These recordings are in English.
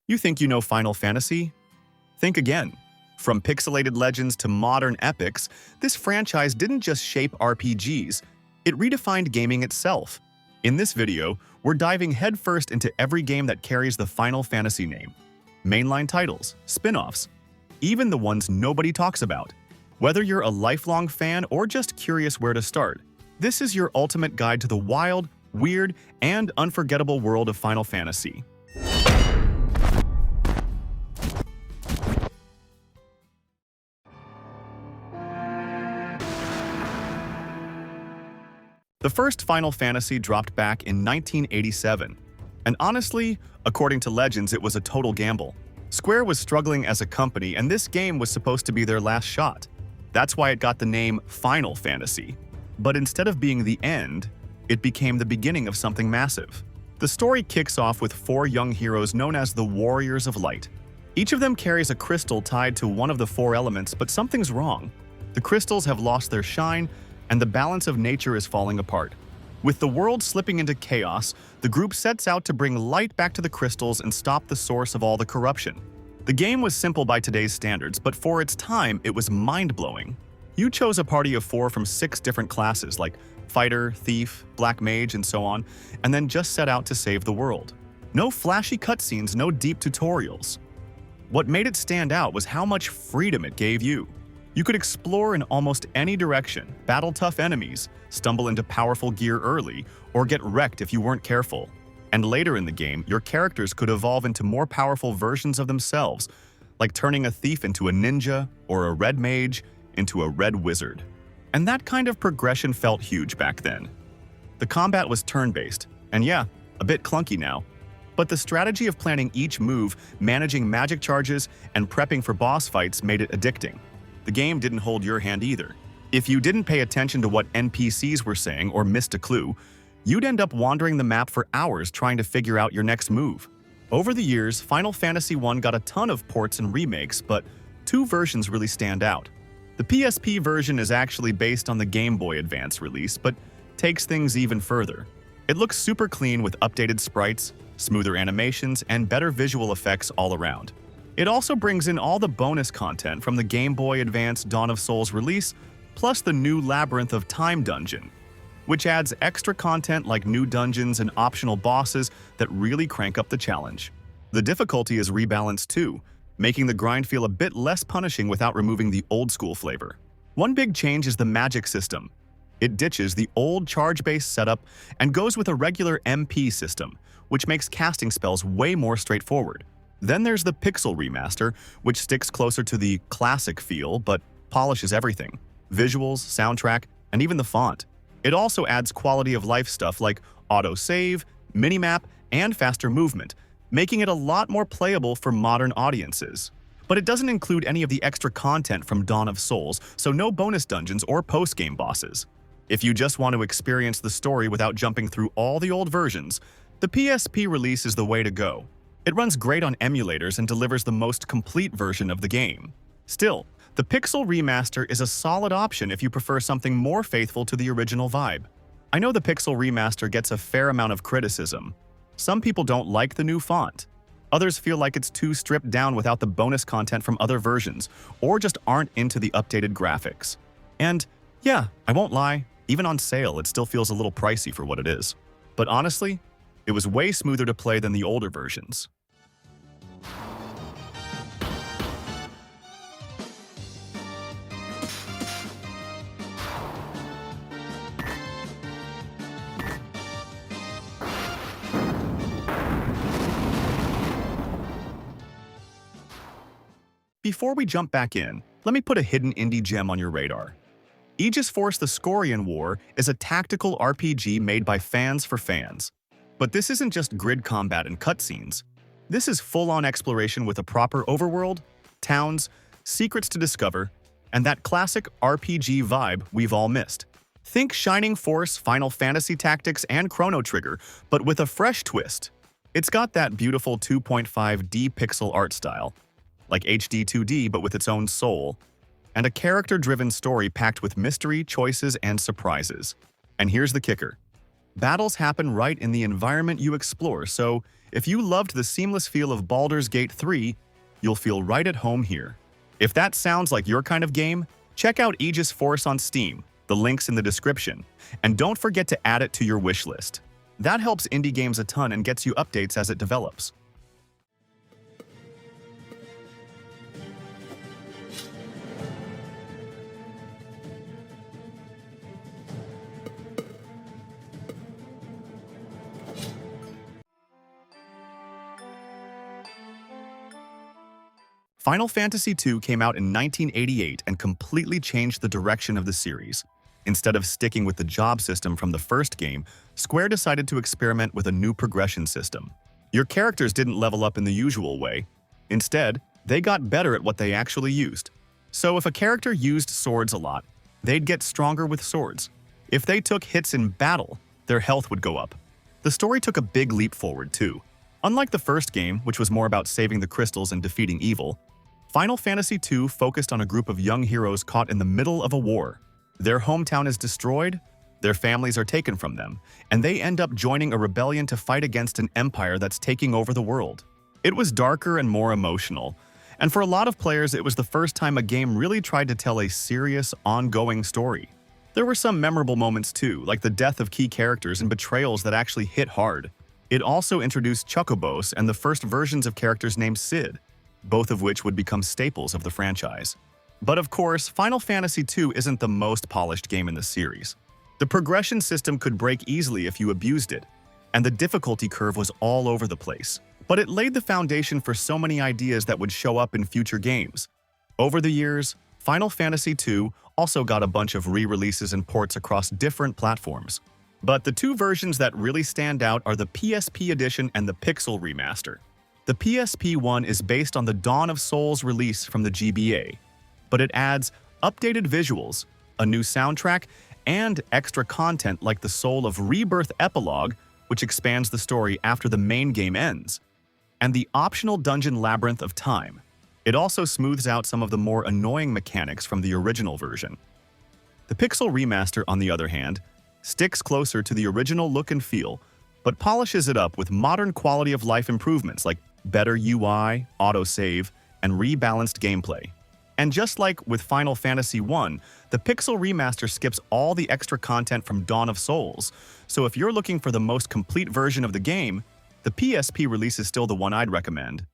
You think you know Final Fantasy? Think again. From pixelated legends to modern epics, this franchise didn't just shape RPGs, it redefined gaming itself. In this video, we're diving headfirst into every game that carries the Final Fantasy name. Mainline titles, spin-offs, even the ones nobody talks about. Whether you're a lifelong fan or just curious where to start, this is your ultimate guide to the wild, weird, and unforgettable world of Final Fantasy. The first Final Fantasy dropped back in 1987, and honestly, according to legends, it was a total gamble. Square was struggling as a company, and this game was supposed to be their last shot. That's why it got the name Final Fantasy. But instead of being the end, it became the beginning of something massive. The story kicks off with 4 young heroes known as the Warriors of Light. Each of them carries a crystal tied to one of the 4 elements, but something's wrong. The crystals have lost their shine, and the balance of nature is falling apart. With the world slipping into chaos, the group sets out to bring light back to the crystals and stop the source of all the corruption. The game was simple by today's standards, but for its time, it was mind-blowing. You chose a party of 4 from 6 different classes like Fighter, Thief, Black Mage, and so on, and then just set out to save the world. No flashy cutscenes, no deep tutorials. What made it stand out was how much freedom it gave you. You could explore in almost any direction, battle tough enemies, stumble into powerful gear early, or get wrecked if you weren't careful. And later in the game, your characters could evolve into more powerful versions of themselves, like turning a thief into a ninja or a red mage into a red wizard. And that kind of progression felt huge back then. The combat was turn-based, and yeah, a bit clunky now. But the strategy of planning each move, managing magic charges, and prepping for boss fights made it addicting. The game didn't hold your hand either. If you didn't pay attention to what NPCs were saying or missed a clue, you'd end up wandering the map for hours trying to figure out your next move. Over the years, Final Fantasy I got a ton of ports and remakes, but 2 versions really stand out. The PSP version is actually based on the Game Boy Advance release, but takes things even further. It looks super clean with updated sprites, smoother animations, and better visual effects all around. It also brings in all the bonus content from the Game Boy Advance Dawn of Souls release, plus the new Labyrinth of Time dungeon, which adds extra content like new dungeons and optional bosses that really crank up the challenge. The difficulty is rebalanced too, making the grind feel a bit less punishing without removing the old-school flavor. One big change is the magic system. It ditches the old charge-based setup and goes with a regular MP system, which makes casting spells way more straightforward. Then there's the Pixel Remaster, which sticks closer to the classic feel but polishes everything: visuals, soundtrack, and even the font. It also adds quality of life stuff like auto-save, minimap, and faster movement, making it a lot more playable for modern audiences. But it doesn't include any of the extra content from Dawn of Souls, so no bonus dungeons or post-game bosses. If you just want to experience the story without jumping through all the old versions, the PSP release is the way to go. It runs great on emulators and delivers the most complete version of the game. Still, the Pixel Remaster is a solid option if you prefer something more faithful to the original vibe. I know the Pixel Remaster gets a fair amount of criticism. Some people don't like the new font. Others feel like it's too stripped down without the bonus content from other versions, or just aren't into the updated graphics. And yeah, I won't lie, even on sale it still feels a little pricey for what it is. But honestly, it was way smoother to play than the older versions. Before we jump back in, let me put a hidden indie gem on your radar. Aegis Force: The Scorian War is a tactical RPG made by fans for fans. But this isn't just grid combat and cutscenes. This is full-on exploration with a proper overworld, towns, secrets to discover, and that classic RPG vibe we've all missed. Think Shining Force, Final Fantasy Tactics, and Chrono Trigger, but with a fresh twist. It's got that beautiful 2.5D pixel art style, like HD 2D but with its own soul, and a character-driven story packed with mystery, choices, and surprises. And here's the kicker. Battles happen right in the environment you explore, so if you loved the seamless feel of Baldur's Gate 3, you'll feel right at home here. If that sounds like your kind of game, check out Aegis Force on Steam, the link's in the description, and don't forget to add it to your wishlist. That helps indie games a ton and gets you updates as it develops. Final Fantasy II came out in 1988 and completely changed the direction of the series. Instead of sticking with the job system from the first game, Square decided to experiment with a new progression system. Your characters didn't level up in the usual way. Instead, they got better at what they actually used. So if a character used swords a lot, they'd get stronger with swords. If they took hits in battle, their health would go up. The story took a big leap forward too. Unlike the first game, which was more about saving the crystals and defeating evil, Final Fantasy II focused on a group of young heroes caught in the middle of a war. Their hometown is destroyed, their families are taken from them, and they end up joining a rebellion to fight against an empire that's taking over the world. It was darker and more emotional, and for a lot of players it was the first time a game really tried to tell a serious, ongoing story. There were some memorable moments too, like the death of key characters and betrayals that actually hit hard. It also introduced Chocobos and the first versions of characters named Cid, both of which would become staples of the franchise. But of course, Final Fantasy II isn't the most polished game in the series. The progression system could break easily if you abused it, and the difficulty curve was all over the place. But it laid the foundation for so many ideas that would show up in future games. Over the years, Final Fantasy II also got a bunch of re-releases and ports across different platforms. But the two versions that really stand out are the PSP edition and the Pixel remaster. The PSP one is based on the Dawn of Souls release from the GBA, but it adds updated visuals, a new soundtrack, and extra content like the Soul of Rebirth epilogue, which expands the story after the main game ends, and the optional dungeon Labyrinth of Time. It also smooths out some of the more annoying mechanics from the original version. The Pixel remaster, on the other hand, sticks closer to the original look and feel, but polishes it up with modern quality of life improvements like better UI, autosave, and rebalanced gameplay. And just like with Final Fantasy I, the Pixel remaster skips all the extra content from Dawn of Souls, so if you're looking for the most complete version of the game, the PSP release is still the one I'd recommend.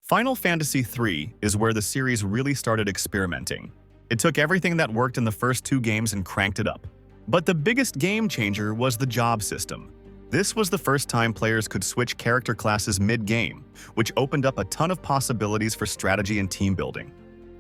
Final Fantasy III is where the series really started experimenting. It took everything that worked in the first two games and cranked it up. But the biggest game changer was the job system. This was the first time players could switch character classes mid-game, which opened up a ton of possibilities for strategy and team building.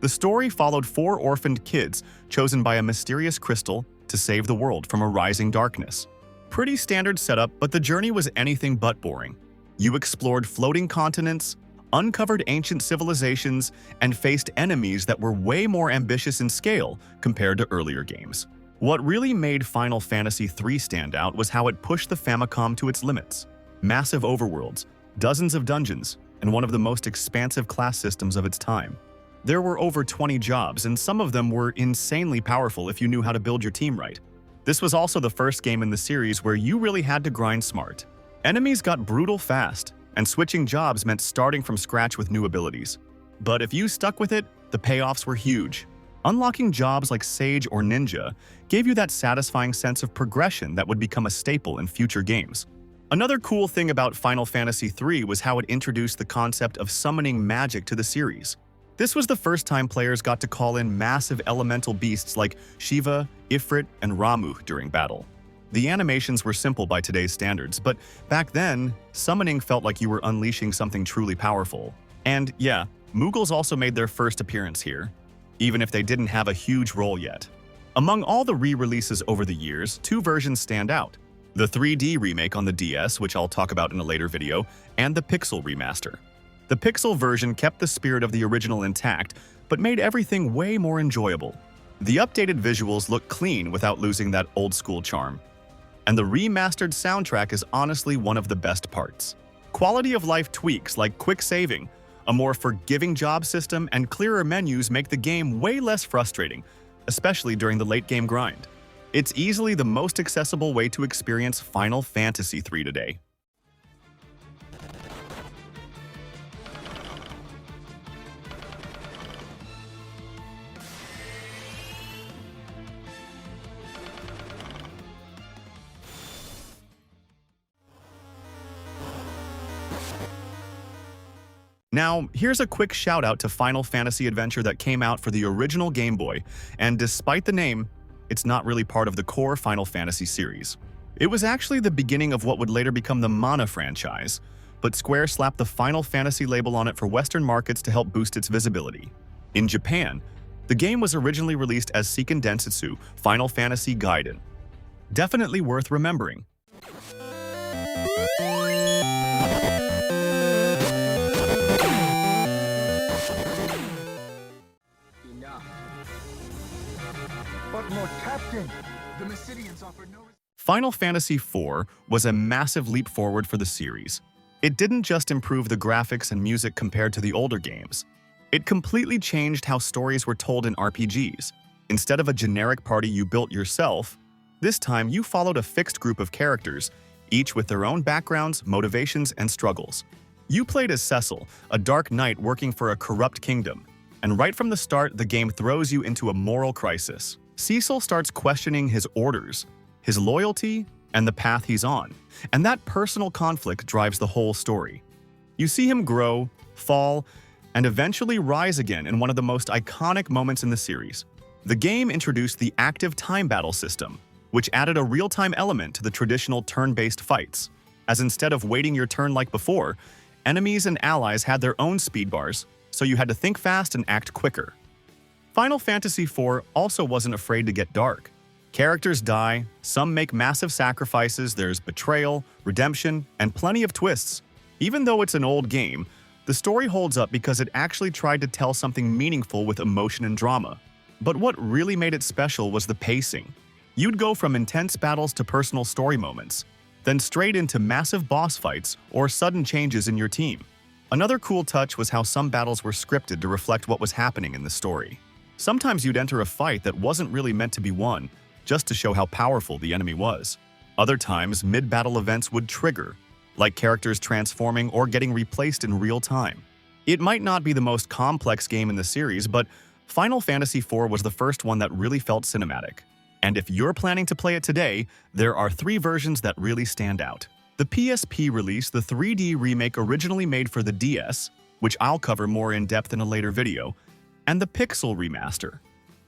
The story followed 4 orphaned kids chosen by a mysterious crystal to save the world from a rising darkness. Pretty standard setup, but the journey was anything but boring. You explored floating continents, uncovered ancient civilizations, and faced enemies that were way more ambitious in scale compared to earlier games. What really made Final Fantasy III stand out was how it pushed the Famicom to its limits. Massive overworlds, dozens of dungeons, and one of the most expansive class systems of its time. There were over 20 jobs, and some of them were insanely powerful if you knew how to build your team right. This was also the first game in the series where you really had to grind smart. Enemies got brutal fast, and switching jobs meant starting from scratch with new abilities. But if you stuck with it, the payoffs were huge. Unlocking jobs like Sage or Ninja gave you that satisfying sense of progression that would become a staple in future games. Another cool thing about Final Fantasy III was how it introduced the concept of summoning magic to the series. This was the first time players got to call in massive elemental beasts like Shiva, Ifrit, and Ramuh during battle. The animations were simple by today's standards, but back then, summoning felt like you were unleashing something truly powerful. And yeah, Mughals also made their first appearance here, even if they didn't have a huge role yet. Among all the re-releases over the years, 2 versions stand out. The 3D remake on the DS, which I'll talk about in a later video, and the Pixel remaster. The Pixel version kept the spirit of the original intact, but made everything way more enjoyable. The updated visuals look clean without losing that old-school charm. And the remastered soundtrack is honestly one of the best parts. Quality of life tweaks like quick saving, a more forgiving job system, and clearer menus make the game way less frustrating, especially during the late-game grind. It's easily the most accessible way to experience Final Fantasy III today. Now, here's a quick shout-out to Final Fantasy Adventure that came out for the original Game Boy, and despite the name, it's not really part of the core Final Fantasy series. It was actually the beginning of what would later become the Mana franchise, but Square slapped the Final Fantasy label on it for Western markets to help boost its visibility. In Japan, the game was originally released as Seiken Densetsu Final Fantasy Gaiden. Definitely worth remembering. But more Captain, the Mysidians offer no... Final Fantasy IV was a massive leap forward for the series. It didn't just improve the graphics and music compared to the older games. It completely changed how stories were told in RPGs. Instead of a generic party you built yourself, this time you followed a fixed group of characters, each with their own backgrounds, motivations, and struggles. You played as Cecil, a dark knight working for a corrupt kingdom, and right from the start, the game throws you into a moral crisis. Cecil starts questioning his orders, his loyalty, and the path he's on, and that personal conflict drives the whole story. You see him grow, fall, and eventually rise again in one of the most iconic moments in the series. The game introduced the active time battle system, which added a real-time element to the traditional turn-based fights, as instead of waiting your turn like before, enemies and allies had their own speed bars, so you had to think fast and act quicker. Final Fantasy IV also wasn't afraid to get dark. Characters die, some make massive sacrifices, there's betrayal, redemption, and plenty of twists. Even though it's an old game, the story holds up because it actually tried to tell something meaningful with emotion and drama. But what really made it special was the pacing. You'd go from intense battles to personal story moments, then straight into massive boss fights or sudden changes in your team. Another cool touch was how some battles were scripted to reflect what was happening in the story. Sometimes you'd enter a fight that wasn't really meant to be won, just to show how powerful the enemy was. Other times, mid-battle events would trigger, like characters transforming or getting replaced in real time. It might not be the most complex game in the series, but Final Fantasy IV was the first one that really felt cinematic. And if you're planning to play it today, there are 3 versions that really stand out. The PSP release, the 3D remake originally made for the DS, which I'll cover more in depth in a later video, and the Pixel remaster.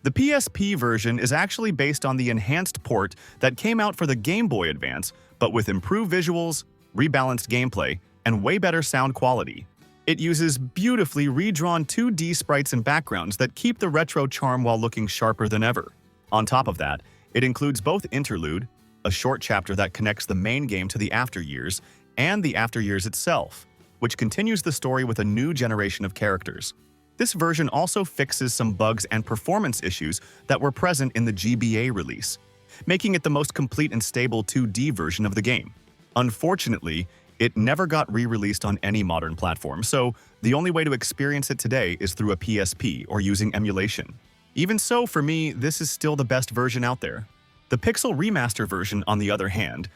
The PSP version is actually based on the enhanced port that came out for the Game Boy Advance, but with improved visuals, rebalanced gameplay, and way better sound quality. It uses beautifully redrawn 2D sprites and backgrounds that keep the retro charm while looking sharper than ever. On top of that, it includes both Interlude, a short chapter that connects the main game to the After Years, and the After Years itself, which continues the story with a new generation of characters. This version also fixes some bugs and performance issues that were present in the GBA release, making it the most complete and stable 2D version of the game. Unfortunately, it never got re-released on any modern platform, so the only way to experience it today is through a PSP or using emulation. Even so, for me, this is still the best version out there. The Pixel Remaster version, on the other hand,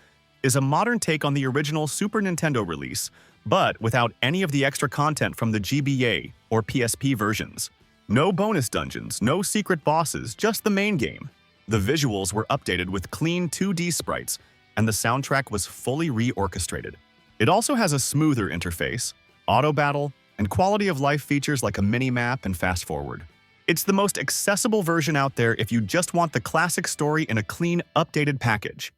is a modern take on the original Super Nintendo release, but without any of the extra content from the GBA or PSP versions. No bonus dungeons, no secret bosses, just the main game. The visuals were updated with clean 2D sprites, and the soundtrack was fully re-orchestrated. It also has a smoother interface, auto battle, and quality of life features like a mini-map and fast-forward. It's the most accessible version out there if you just want the classic story in a clean, updated package.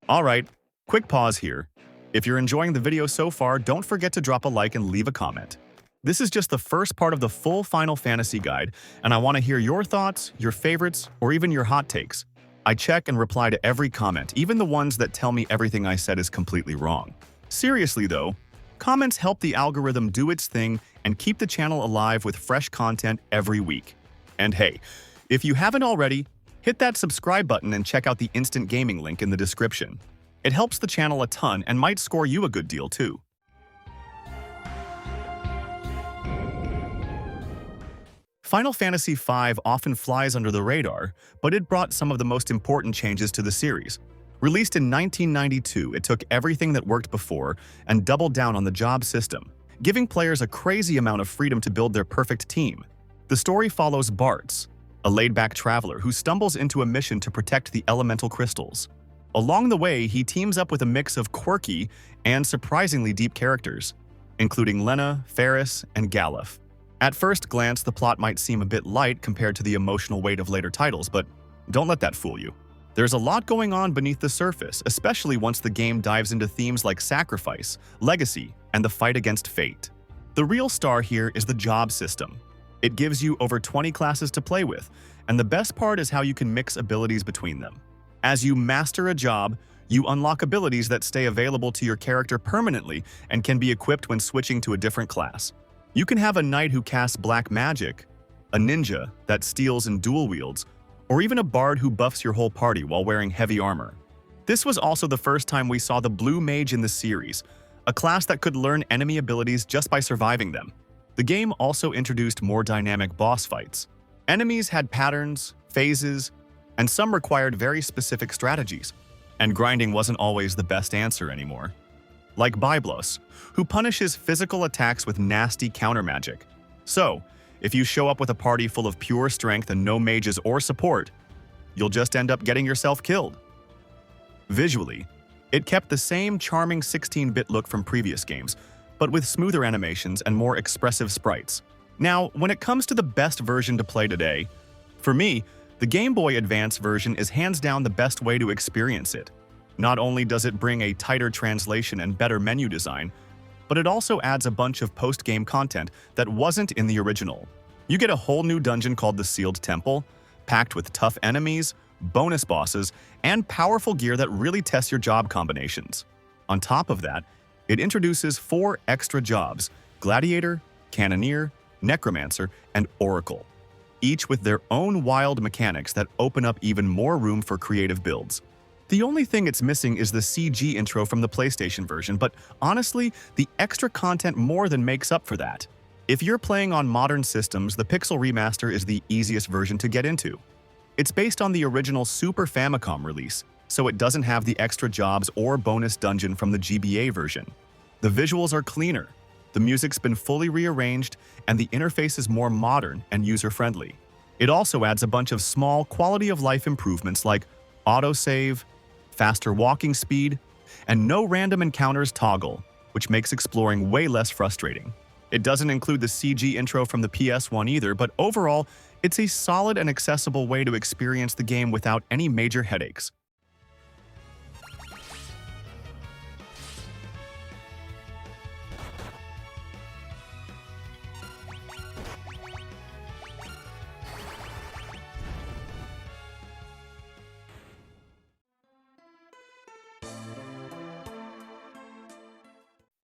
Alright, quick pause here. If you're enjoying the video so far, don't forget to drop a like and leave a comment. This is just the first part of the full Final Fantasy guide, and I want to hear your thoughts, your favorites, or even your hot takes. I check and reply to every comment, even the ones that tell me everything I said is completely wrong. Seriously though, comments help the algorithm do its thing and keep the channel alive with fresh content every week. And hey, if you haven't already, hit that subscribe button and check out the instant gaming link in the description. It helps the channel a ton and might score you a good deal too. Final Fantasy V often flies under the radar, but it brought some of the most important changes to the series. Released in 1992, it took everything that worked before and doubled down on the job system, giving players a crazy amount of freedom to build their perfect team. The story follows Bartz, a laid-back traveler who stumbles into a mission to protect the elemental crystals. Along the way, he teams up with a mix of quirky and surprisingly deep characters, including Lena, Ferris, and Galuf. At first glance, the plot might seem a bit light compared to the emotional weight of later titles, but don't let that fool you. There's a lot going on beneath the surface, especially once the game dives into themes like sacrifice, legacy, and the fight against fate. The real star here is the job system. It gives you over 20 classes to play with, and the best part is how you can mix abilities between them. As you master a job, you unlock abilities that stay available to your character permanently and can be equipped when switching to a different class. You can have a knight who casts black magic, a ninja that steals and dual wields, or even a bard who buffs your whole party while wearing heavy armor. This was also the first time we saw the blue mage in the series, a class that could learn enemy abilities just by surviving them. The game also introduced more dynamic boss fights. Enemies had patterns, phases, and some required very specific strategies, and grinding wasn't always the best answer anymore. Like Byblos, who punishes physical attacks with nasty counter magic. So, if you show up with a party full of pure strength and no mages or support, you'll just end up getting yourself killed. Visually, it kept the same charming 16-bit look from previous games, but with smoother animations and more expressive sprites. Now, when it comes to the best version to play today, for me, the Game Boy Advance version is hands down the best way to experience it. Not only does it bring a tighter translation and better menu design, but it also adds a bunch of post-game content that wasn't in the original. You get a whole new dungeon called the Sealed Temple, packed with tough enemies, bonus bosses, and powerful gear that really tests your job combinations. On top of that, it introduces 4 extra jobs: Gladiator, Cannoneer, Necromancer, and Oracle, each with their own wild mechanics that open up even more room for creative builds. The only thing it's missing is the CG intro from the PlayStation version, but honestly, the extra content more than makes up for that. If you're playing on modern systems, the Pixel Remaster is the easiest version to get into. It's based on the original Super Famicom release, so it doesn't have the extra jobs or bonus dungeon from the GBA version. The visuals are cleaner, the music's been fully rearranged, and the interface is more modern and user-friendly. It also adds a bunch of small quality-of-life improvements like autosave, faster walking speed, and no random encounters toggle, which makes exploring way less frustrating. It doesn't include the CG intro from the PS1 either, but overall, it's a solid and accessible way to experience the game without any major headaches.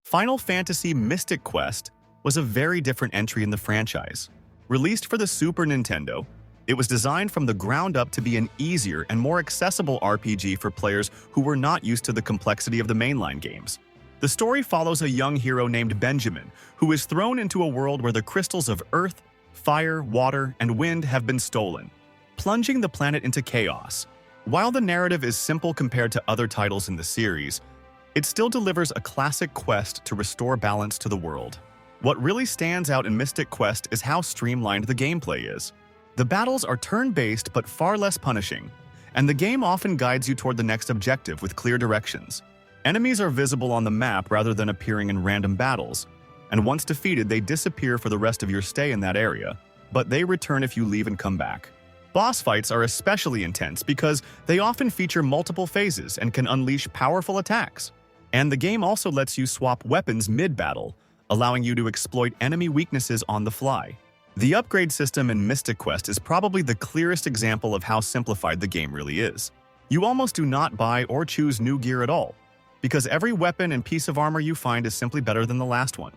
Final Fantasy Mystic Quest was a very different entry in the franchise. Released for the Super Nintendo, it was designed from the ground up to be an easier and more accessible RPG for players who were not used to the complexity of the mainline games. The story follows a young hero named Benjamin, who is thrown into a world where the crystals of earth, fire, water, and wind have been stolen, plunging the planet into chaos. While the narrative is simple compared to other titles in the series, it still delivers a classic quest to restore balance to the world. What really stands out in Mystic Quest is how streamlined the gameplay is. The battles are turn-based but far less punishing, and the game often guides you toward the next objective with clear directions. Enemies are visible on the map rather than appearing in random battles, and once defeated they disappear for the rest of your stay in that area, but they return if you leave and come back. Boss fights are especially intense because they often feature multiple phases and can unleash powerful attacks. And the game also lets you swap weapons mid-battle, allowing you to exploit enemy weaknesses on the fly. The upgrade system in Mystic Quest is probably the clearest example of how simplified the game really is. You almost do not buy or choose new gear at all, because every weapon and piece of armor you find is simply better than the last one.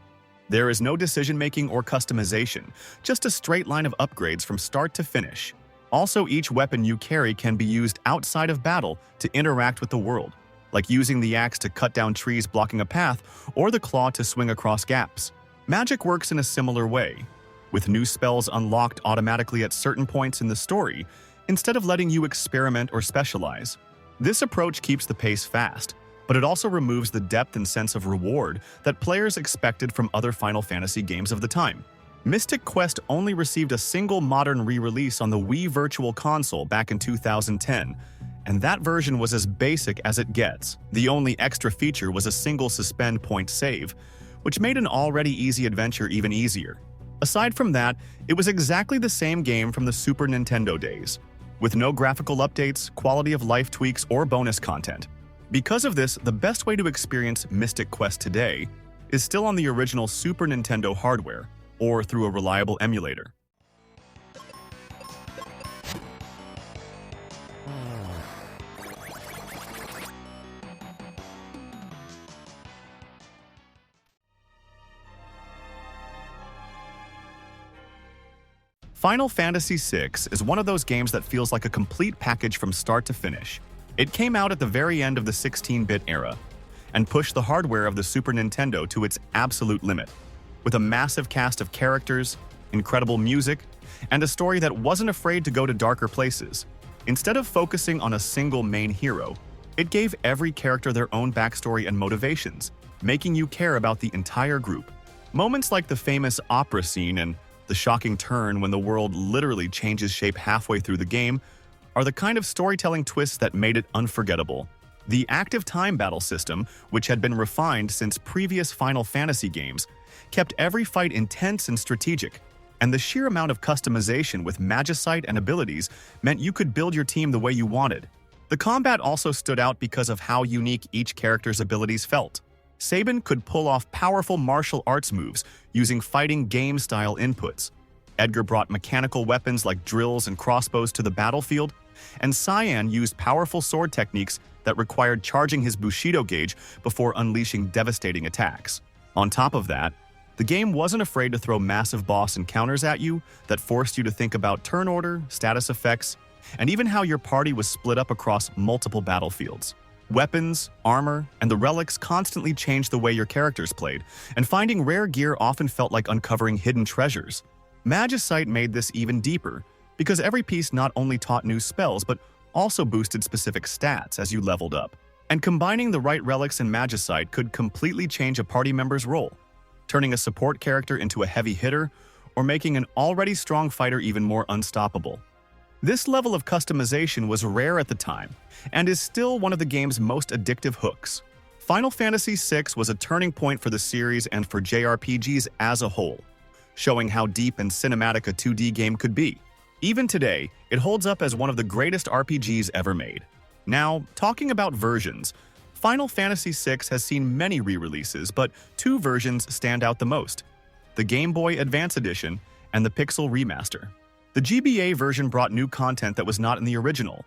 There is no decision-making or customization, just a straight line of upgrades from start to finish. Also, each weapon you carry can be used outside of battle to interact with the world, like using the axe to cut down trees blocking a path or the claw to swing across gaps. Magic works in a similar way, with new spells unlocked automatically at certain points in the story, instead of letting you experiment or specialize. This approach keeps the pace fast, but it also removes the depth and sense of reward that players expected from other Final Fantasy games of the time. Mystic Quest only received a single modern re-release on the Wii Virtual Console back in 2010, and that version was as basic as it gets. The only extra feature was a single suspend point save, which made an already easy adventure even easier. Aside from that, it was exactly the same game from the Super Nintendo days, with no graphical updates, quality of life tweaks, or bonus content. Because of this, the best way to experience Mystic Quest today is still on the original Super Nintendo hardware, or through a reliable emulator. Final Fantasy VI is one of those games that feels like a complete package from start to finish. It came out at the very end of the 16-bit era and pushed the hardware of the Super Nintendo to its absolute limit, with a massive cast of characters, incredible music, and a story that wasn't afraid to go to darker places. Instead of focusing on a single main hero, it gave every character their own backstory and motivations, making you care about the entire group. Moments like the famous opera scene and the shocking turn when the world literally changes shape halfway through the game are the kind of storytelling twists that made it unforgettable. The active time battle system, which had been refined since previous Final Fantasy games, kept every fight intense and strategic, and the sheer amount of customization with magicite and abilities meant you could build your team the way you wanted. The combat also stood out because of how unique each character's abilities felt. Sabin could pull off powerful martial arts moves using fighting game-style inputs. Edgar brought mechanical weapons like drills and crossbows to the battlefield, and Cyan used powerful sword techniques that required charging his Bushido gauge before unleashing devastating attacks. On top of that, the game wasn't afraid to throw massive boss encounters at you that forced you to think about turn order, status effects, and even how your party was split up across multiple battlefields. Weapons, armor, and the relics constantly changed the way your characters played, and finding rare gear often felt like uncovering hidden treasures. Magicite made this even deeper, because every piece not only taught new spells but also boosted specific stats as you leveled up. And combining the right relics and Magicite could completely change a party member's role, turning a support character into a heavy hitter or making an already strong fighter even more unstoppable. This level of customization was rare at the time, and is still one of the game's most addictive hooks. Final Fantasy VI was a turning point for the series and for JRPGs as a whole, showing how deep and cinematic a 2D game could be. Even today, it holds up as one of the greatest RPGs ever made. Now, talking about versions, Final Fantasy VI has seen many re-releases, but two versions stand out the most: the Game Boy Advance Edition and the Pixel Remaster. The GBA version brought new content that was not in the original,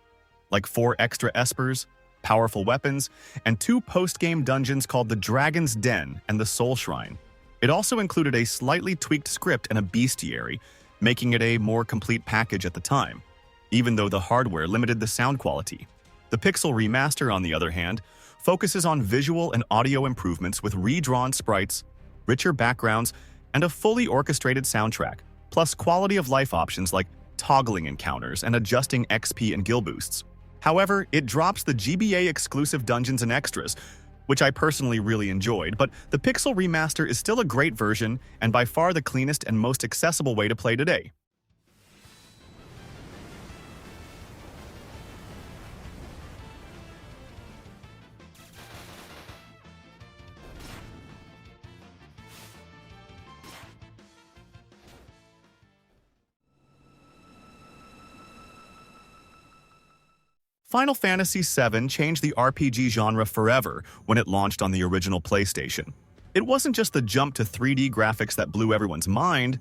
like 4 extra espers, powerful weapons, and 2 post-game dungeons called the Dragon's Den and the Soul Shrine. It also included a slightly tweaked script and a bestiary, making it a more complete package at the time, even though the hardware limited the sound quality. The Pixel Remaster, on the other hand, focuses on visual and audio improvements with redrawn sprites, richer backgrounds, and a fully orchestrated soundtrack, plus quality-of-life options like toggling encounters and adjusting XP and gil boosts. However, it drops the GBA-exclusive dungeons and extras, which I personally really enjoyed, but the Pixel Remaster is still a great version and by far the cleanest and most accessible way to play today. Final Fantasy VII changed the RPG genre forever when it launched on the original PlayStation. It wasn't just the jump to 3D graphics that blew everyone's mind,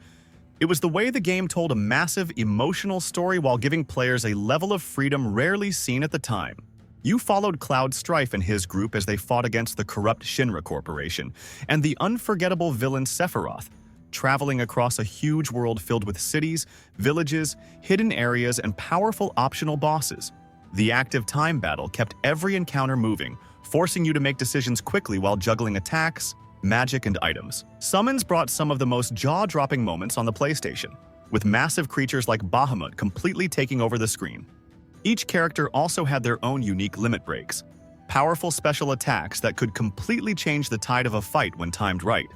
it was the way the game told a massive, emotional story while giving players a level of freedom rarely seen at the time. You followed Cloud Strife and his group as they fought against the corrupt Shinra Corporation and the unforgettable villain Sephiroth, traveling across a huge world filled with cities, villages, hidden areas, and powerful optional bosses. The active time battle kept every encounter moving, forcing you to make decisions quickly while juggling attacks, magic, and items. Summons brought some of the most jaw-dropping moments on the PlayStation, with massive creatures like Bahamut completely taking over the screen. Each character also had their own unique limit breaks, powerful special attacks that could completely change the tide of a fight when timed right.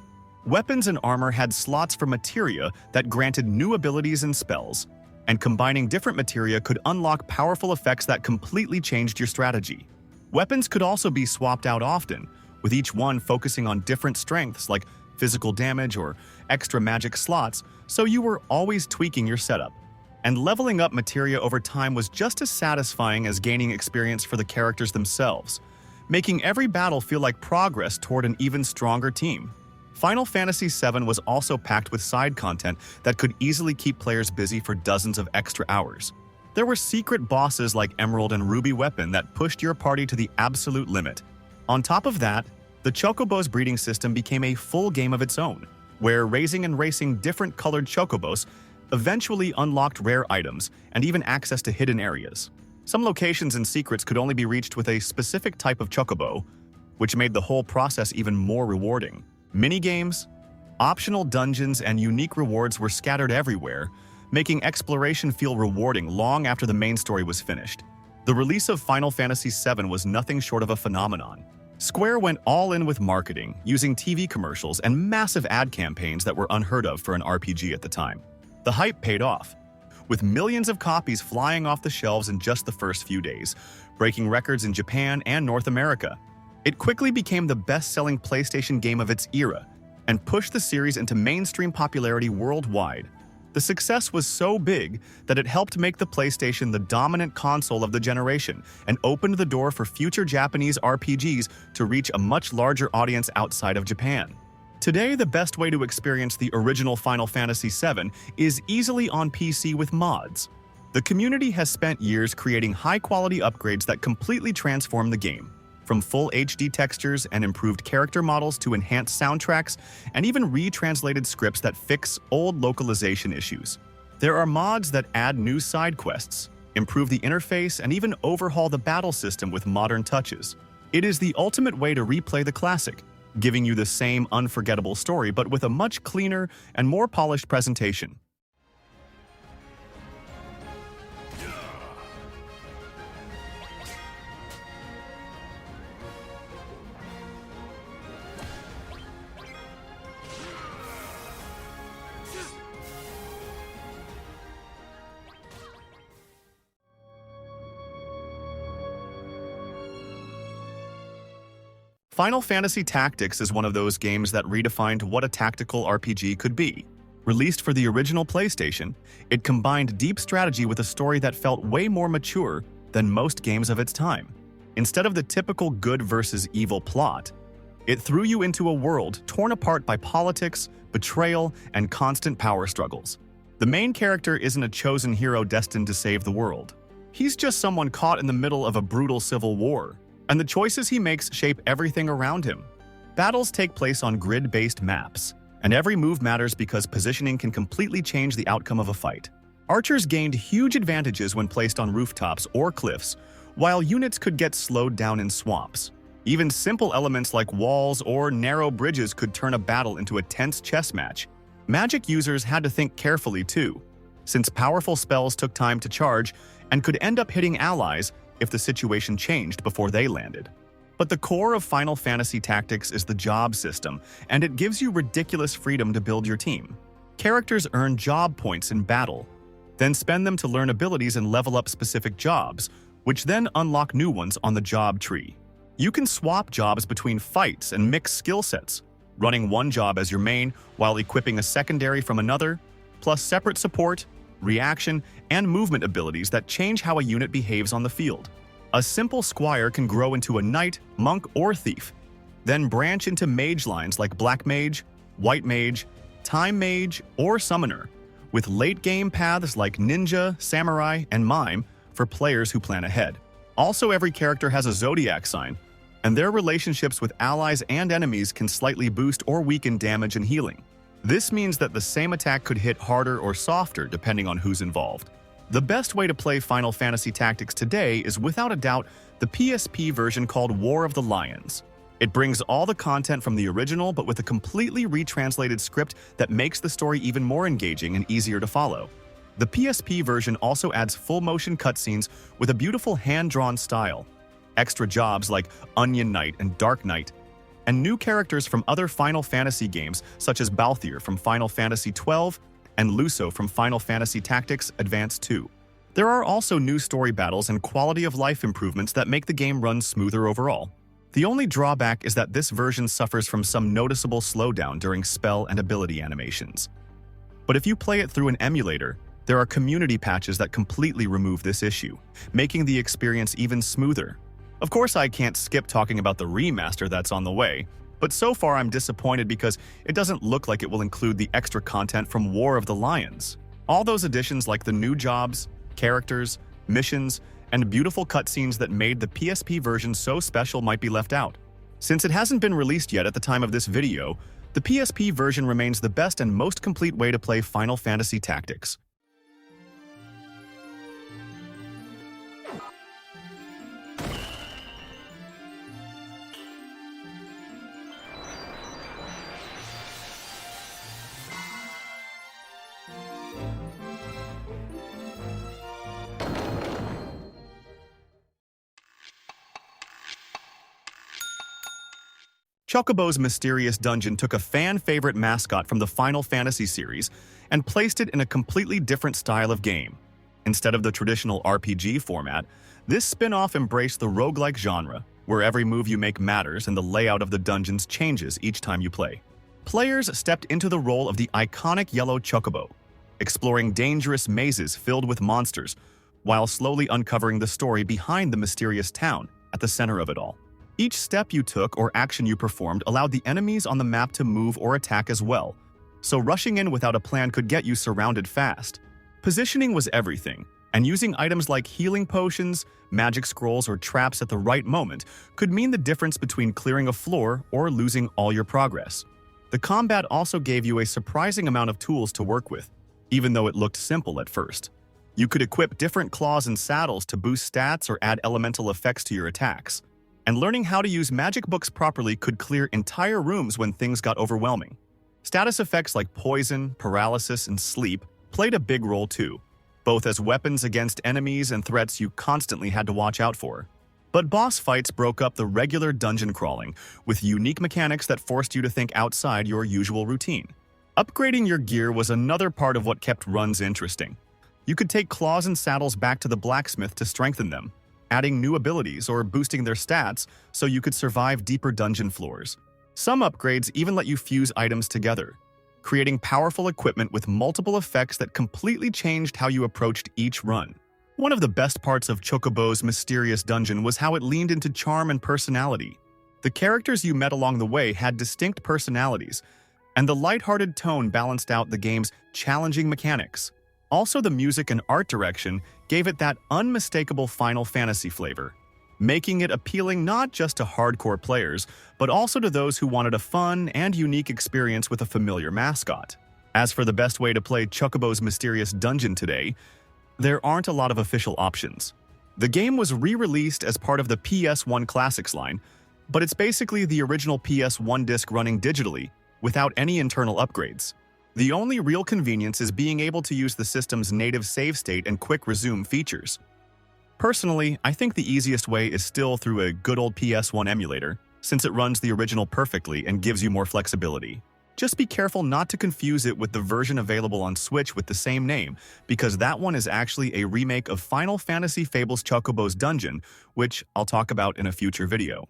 Weapons and armor had slots for materia that granted new abilities and spells, and combining different materia could unlock powerful effects that completely changed your strategy. Weapons could also be swapped out often, with each one focusing on different strengths like physical damage or extra magic slots, so you were always tweaking your setup. And leveling up materia over time was just as satisfying as gaining experience for the characters themselves, making every battle feel like progress toward an even stronger team. Final Fantasy VII was also packed with side content that could easily keep players busy for dozens of extra hours. There were secret bosses like Emerald and Ruby Weapon that pushed your party to the absolute limit. On top of that, the Chocobo's breeding system became a full game of its own, where raising and racing different colored Chocobos eventually unlocked rare items and even access to hidden areas. Some locations and secrets could only be reached with a specific type of Chocobo, which made the whole process even more rewarding. Minigames, optional dungeons, and unique rewards were scattered everywhere, making exploration feel rewarding long after the main story was finished. The release of Final Fantasy VII was nothing short of a phenomenon. Square went all in with marketing, using TV commercials and massive ad campaigns that were unheard of for an RPG at the time. The hype paid off, with millions of copies flying off the shelves in just the first few days, breaking records in Japan and North America. It quickly became the best-selling PlayStation game of its era and pushed the series into mainstream popularity worldwide. The success was so big that it helped make the PlayStation the dominant console of the generation and opened the door for future Japanese RPGs to reach a much larger audience outside of Japan. Today, the best way to experience the original Final Fantasy VII is easily on PC with mods. The community has spent years creating high-quality upgrades that completely transform the game, from full HD textures and improved character models to enhanced soundtracks and even retranslated scripts that fix old localization issues. There are mods that add new side quests, improve the interface, and even overhaul the battle system with modern touches. It is the ultimate way to replay the classic, giving you the same unforgettable story but with a much cleaner and more polished presentation. Final Fantasy Tactics is one of those games that redefined what a tactical RPG could be. Released for the original PlayStation, it combined deep strategy with a story that felt way more mature than most games of its time. Instead of the typical good versus evil plot, it threw you into a world torn apart by politics, betrayal, and constant power struggles. The main character isn't a chosen hero destined to save the world. He's just someone caught in the middle of a brutal civil war, and the choices he makes shape everything around him. Battles take place on grid-based maps, and every move matters because positioning can completely change the outcome of a fight. Archers gained huge advantages when placed on rooftops or cliffs, while units could get slowed down in swamps. Even simple elements like walls or narrow bridges could turn a battle into a tense chess match. Magic users had to think carefully too, since powerful spells took time to charge and could end up hitting allies if the situation changed before they landed. But the core of Final Fantasy Tactics is the job system, and it gives you ridiculous freedom to build your team. Characters earn job points in battle, then spend them to learn abilities and level up specific jobs, which then unlock new ones on the job tree. You can swap jobs between fights and mix skill sets, running one job as your main while equipping a secondary from another, plus separate support, reaction, and movement abilities that change how a unit behaves on the field. A simple squire can grow into a knight, monk, or thief, Then branch into mage lines like Black Mage, White Mage, Time Mage, or Summoner, with late-game paths like Ninja, Samurai, and Mime for players who plan ahead. Also, every character has a zodiac sign, and their relationships with allies and enemies can slightly boost or weaken damage and healing. This means that the same attack could hit harder or softer depending on who's involved. The best way to play Final Fantasy Tactics today is without a doubt the PSP version called War of the Lions. It brings all the content from the original but with a completely retranslated script that makes the story even more engaging and easier to follow. The PSP version also adds full-motion cutscenes with a beautiful hand-drawn style, extra jobs like Onion Knight and Dark Knight, and new characters from other Final Fantasy games such as Balthier from Final Fantasy XII and Luso from Final Fantasy Tactics Advance II. There are also new story battles and quality-of-life improvements that make the game run smoother overall. The only drawback is that this version suffers from some noticeable slowdown during spell and ability animations. But if you play it through an emulator, there are community patches that completely remove this issue, making the experience even smoother. Of course, I can't skip talking about the remaster that's on the way, but so far I'm disappointed because it doesn't look like it will include the extra content from War of the Lions. All those additions like the new jobs, characters, missions, and beautiful cutscenes that made the PSP version so special might be left out. Since it hasn't been released yet at the time of this video, the PSP version remains the best and most complete way to play Final Fantasy Tactics. Chocobo's Mysterious Dungeon took a fan-favorite mascot from the Final Fantasy series and placed it in a completely different style of game. Instead of the traditional RPG format, this spin-off embraced the roguelike genre, where every move you make matters and the layout of the dungeons changes each time you play. Players stepped into the role of the iconic yellow Chocobo, exploring dangerous mazes filled with monsters, while slowly uncovering the story behind the mysterious town at the center of it all. Each step you took or action you performed allowed the enemies on the map to move or attack as well, so rushing in without a plan could get you surrounded fast. Positioning was everything, and using items like healing potions, magic scrolls, or traps at the right moment could mean the difference between clearing a floor or losing all your progress. The combat also gave you a surprising amount of tools to work with, even though it looked simple at first. You could equip different claws and saddles to boost stats or add elemental effects to your attacks. And learning how to use magic books properly could clear entire rooms when things got overwhelming. Status effects like poison, paralysis, and sleep played a big role too, both as weapons against enemies and threats you constantly had to watch out for. But boss fights broke up the regular dungeon crawling, with unique mechanics that forced you to think outside your usual routine. Upgrading your gear was another part of what kept runs interesting. You could take claws and saddles back to the blacksmith to strengthen them, adding new abilities or boosting their stats so you could survive deeper dungeon floors. Some upgrades even let you fuse items together, creating powerful equipment with multiple effects that completely changed how you approached each run. One of the best parts of Chocobo's Mysterious Dungeon was how it leaned into charm and personality. The characters you met along the way had distinct personalities, and the lighthearted tone balanced out the game's challenging mechanics. Also, the music and art direction gave it that unmistakable Final Fantasy flavor, making it appealing not just to hardcore players, but also to those who wanted a fun and unique experience with a familiar mascot. As for the best way to play Chocobo's Mysterious Dungeon today, there aren't a lot of official options. The game was re-released as part of the PS1 Classics line, but it's basically the original PS1 disc running digitally, without any internal upgrades. The only real convenience is being able to use the system's native save state and quick resume features. Personally, I think the easiest way is still through a good old PS1 emulator, since it runs the original perfectly and gives you more flexibility. Just be careful not to confuse it with the version available on Switch with the same name, because that one is actually a remake of Final Fantasy Fables Chocobo's Dungeon, which I'll talk about in a future video.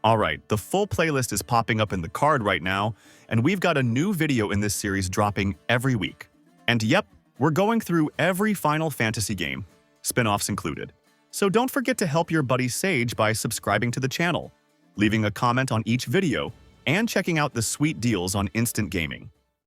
Alright, the full playlist is popping up in the card right now, and we've got a new video in this series dropping every week. And yep, we're going through every Final Fantasy game, spin-offs included. So don't forget to help your buddy Sage by subscribing to the channel, leaving a comment on each video, and checking out the sweet deals on Instant Gaming.